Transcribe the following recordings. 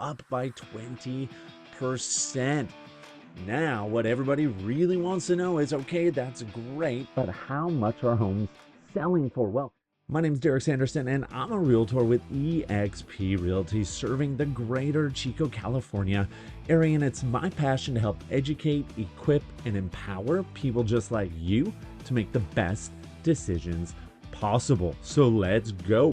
up by 20%. Now, what everybody really wants to know is, okay, that's great, but how much are homes selling for? Well, my name is Derek Sanderson, and I'm a realtor with eXp Realty, serving the greater Chico, California area. And it's my passion to help educate, equip, and empower people just like you to make the best decisions possible. So let's go.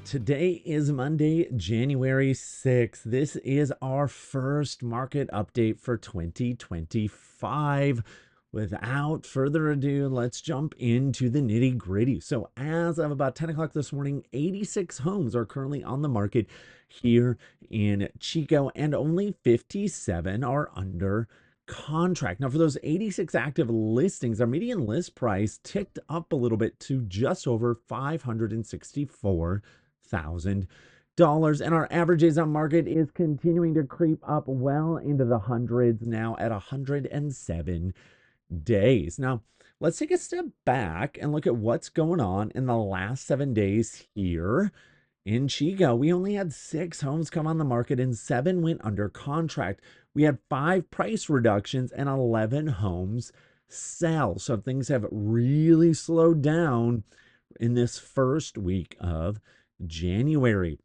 Today is Monday, January 6th. This is our first market update for 2025. Without further ado, let's jump into the nitty gritty. So as of about 10 o'clock this morning, 86 homes are currently on the market here in Chico, and only 57 are under contract. Now, for those 86 active listings, our median list price ticked up a little bit to just over $564,000, and our average days on market is continuing to creep up well into the hundreds, now at 107 days. Now, let's take a step back and look at what's going on in the last 7 days here in Chico. We only had 6 homes come on the market and 7 went under contract. We had 5 price reductions and 11 homes sell. So things have really slowed down in this first week of January.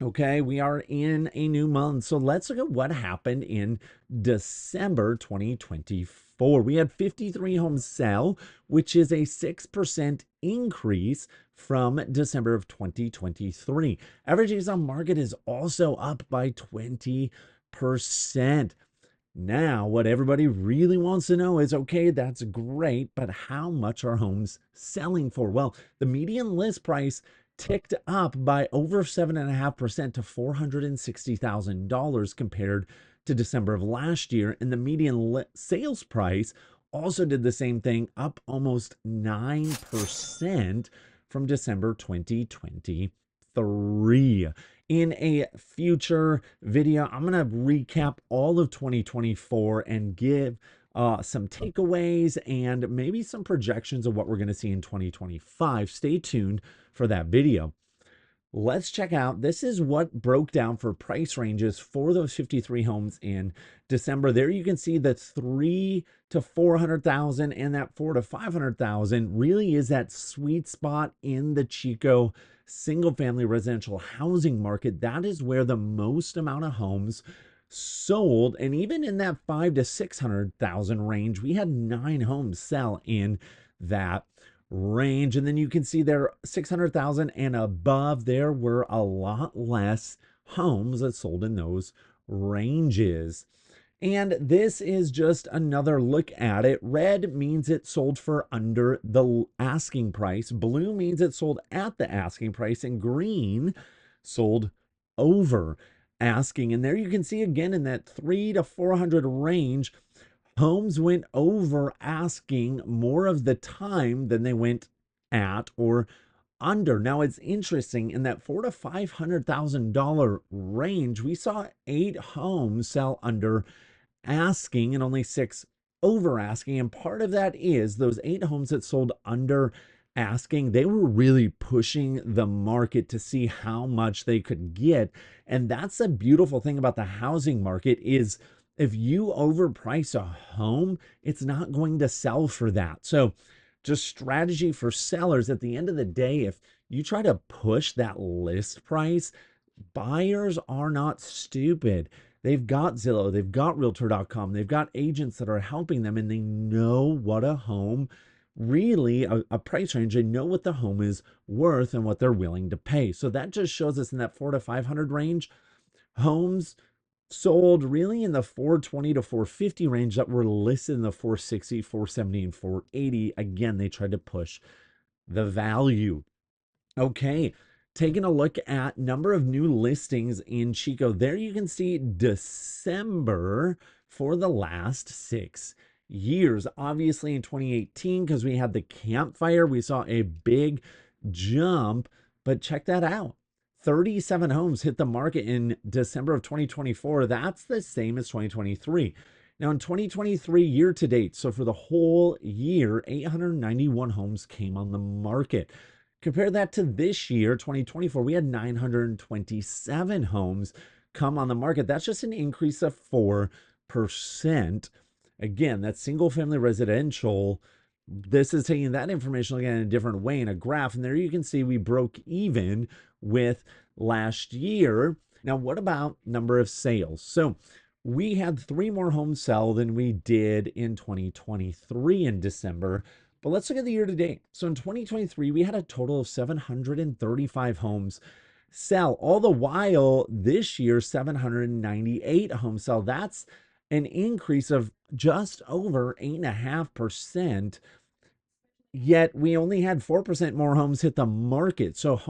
Okay, we are in a new month. So let's look at what happened in December 2024. We had 53 homes sell, which is a 6% increase from December of 2023. Average days on market is also up by 20%. Now, what everybody really wants to know is, okay, that's great, but how much are homes selling for? Well, the median list price ticked up by over 7.5% to $460,000 compared to December of last year. And the median sales price also did the same thing, up almost 9% from December 2023. In a future video, I'm going to recap all of 2024 and give some takeaways and maybe some projections of what we're going to see in 2025. Stay tuned for that video. Let's check out, this is what broke down for price ranges for those 53 homes in December. There you can see that 3 to 400,000 and that 4 to 500,000 really is that sweet spot in the Chico single family residential housing market. That is where the most amount of homes sold. And even in that 5 to 600,000 range, we had 9 homes sell in that range. And then you can see there 600,000 and above, there were a lot less homes that sold in those ranges. And this is just another look at it. Red means it sold for under the asking price. Blue means it sold at the asking price. And green sold over asking. And there you can see again in that 3 to 400 range, homes went over asking more of the time than they went at or under. Now it's interesting, in that $400,000 to $500,000 range, we saw 8 homes sell under asking and only 6 over asking. And part of that is those 8 homes that sold under asking, they were really pushing the market to see how much they could get. And that's the beautiful thing about the housing market is if you overprice a home, it's not going to sell for that. So just strategy for sellers, at the end of the day, if you try to push that list price, buyers are not stupid. They've got Zillow, they've got Realtor.com, they've got agents that are helping them, and they know what a home, really a price range, they know what the home is worth and what they're willing to pay. So that just shows us in that 4 to 500 range, homes sold really in the 420 to 450 range that were listed in the 460, 470, and 480. Again, they tried to push the value. Okay, taking a look at number of new listings in Chico. There you can see December for the last 6 years. Obviously in 2018, because we had the campfire, we saw a big jump, but check that out. 37 homes hit the market in December of 2024. That's the same as 2023. Now in 2023 year to date, so for the whole year, 891 homes came on the market. Compare that to this year, 2024, we had 927 homes come on the market. That's just an increase of 4%. Again, that's single family residential. This is taking that information again in a different way in a graph. And there you can see we broke even with last year. Now, what about number of sales? So we had three more homes sell than we did in 2023 in December. But let's look at the year to date. So in 2023, we had a total of 735 homes sell. All the while, this year, 798 homes sell. That's an increase of just over 8.5%. Yet we only had 4% more homes hit the market. So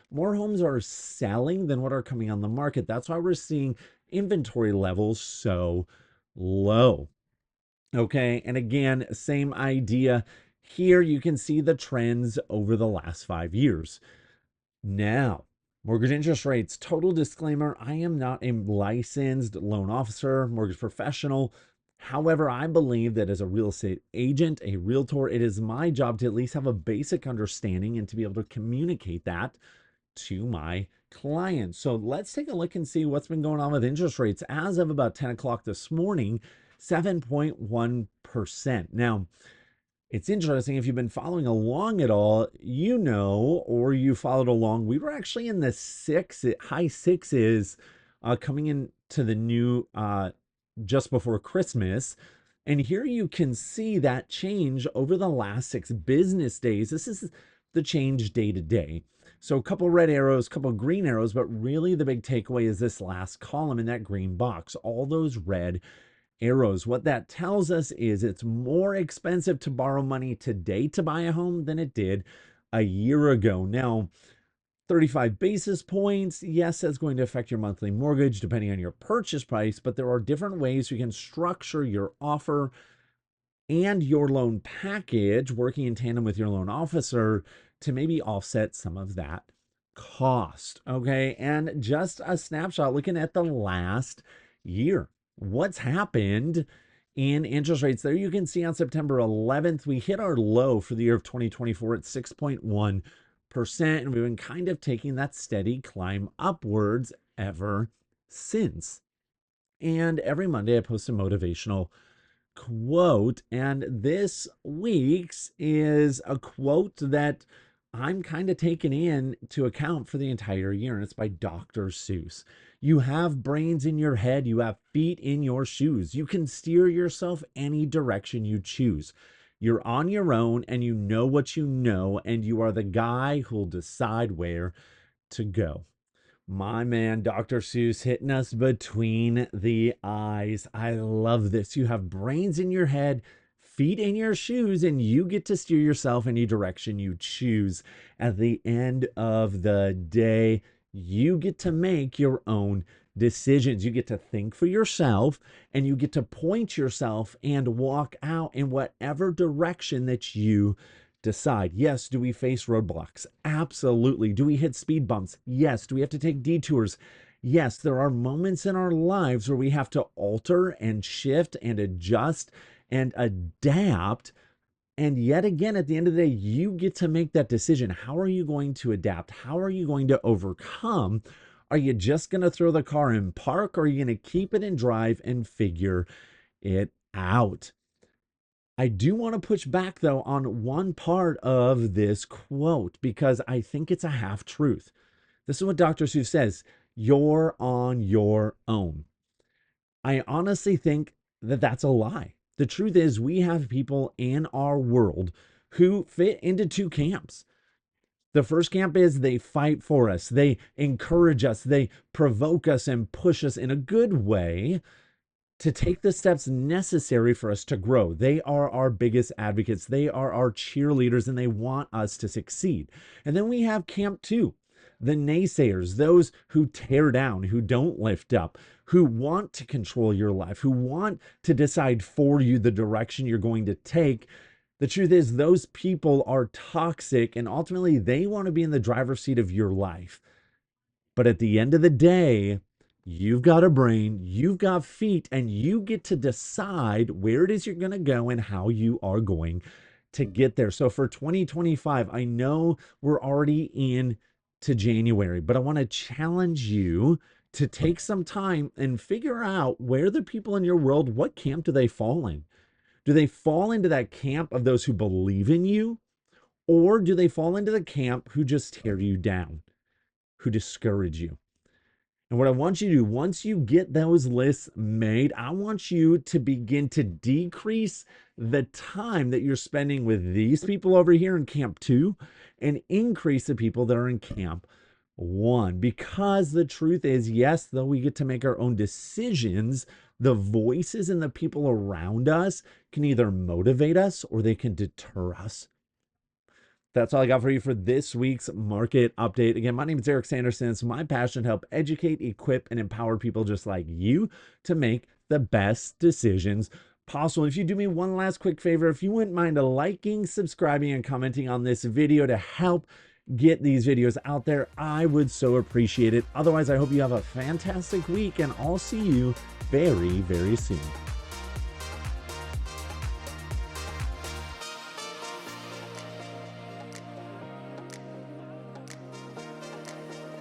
more homes are selling than what are coming on the market. That's why we're seeing inventory levels so low. Okay. And again, same idea here. You can see the trends over the last 5 years. Now, mortgage interest rates. Total disclaimer, I am not a licensed loan officer, mortgage professional. However, I believe that as a real estate agent, a realtor, it is my job to at least have a basic understanding and to be able to communicate that to my clients. So let's take a look and see what's been going on with interest rates. As of about 10 o'clock this morning, 7.1%. Now, it's interesting if you've been following along at all, you know, or you followed along, we were actually in the high sixes coming into the new just before Christmas. And here you can see that change over the last 6 business days. This is the change day to day. So a couple red arrows, a couple green arrows, but really the big takeaway is this last column in that green box, all those red arrows. What that tells us is it's more expensive to borrow money today to buy a home than it did a year ago. Now, 35 basis points, yes, that's going to affect your monthly mortgage depending on your purchase price, but there are different ways you can structure your offer and your loan package working in tandem with your loan officer to maybe offset some of that cost. Okay. And just a snapshot looking at the last year. What's happened in interest rates? There you can see on September 11th, we hit our low for the year of 2024 at 6.1%. And we've been kind of taking that steady climb upwards ever since. And every Monday, I post a motivational quote. And this week's is a quote that I'm kind of taking into account for the entire year. And it's by Dr. Seuss. You have brains in your head. You have feet in your shoes. You can steer yourself any direction you choose. You're on your own and you know what you know, and you are the guy who'll decide where to go. My man, Dr. Seuss, hitting us between the eyes. I love this. You have brains in your head, feet in your shoes, and you get to steer yourself any direction you choose. At the end of the day, you get to make your own decisions. You get to think for yourself, and you get to point yourself and walk out in whatever direction that you decide. Yes, do we face roadblocks? Absolutely. Do we hit speed bumps? Yes. Do we have to take detours? Yes, there are moments in our lives where we have to alter and shift and adjust and adapt. And yet again, at the end of the day, you get to make that decision. How are you going to adapt? How are you going to overcome? Are you just going to throw the car in park, or are you going to keep it and drive and figure it out? I do want to push back, though, on one part of this quote because I think it's a half truth. This is what Dr. Seuss says: you're on your own. I honestly think that that's a lie. The truth is, we have people in our world who fit into two camps. The first camp is they fight for us, they encourage us, they provoke us and push us in a good way to take the steps necessary for us to grow. They are our biggest advocates. They are our cheerleaders, and they want us to succeed. And then we have camp two, the naysayers, those who tear down, who don't lift up, who want to control your life, who want to decide for you the direction you're going to take. The truth is, those people are toxic, and ultimately they want to be in the driver's seat of your life. But at the end of the day, you've got a brain, you've got feet, and you get to decide where it is you're going to go and how you are going to get there. So for 2025, I know we're already in to January, but I want to challenge you to take some time and figure out where the people in your world, what camp do they fall in? Do they fall into that camp of those who believe in you? Or do they fall into the camp who just tear you down, who discourage you? And what I want you to do, once you get those lists made, I want you to begin to decrease the time that you're spending with these people over here in camp 2 and increase the people that are in camp 1. Because the truth is, yes, though we get to make our own decisions, the voices and the people around us can either motivate us or they can deter us. That's all I got for you for this week's market update. Again, my name is Eric Sanderson. It's my passion to help educate, equip, and empower people just like you to make the best decisions possible. If you do me one last quick favor, if you wouldn't mind liking, subscribing, and commenting on this video to help get these videos out there, I would so appreciate it. Otherwise, I hope you have a fantastic week, and I'll see you very, very soon.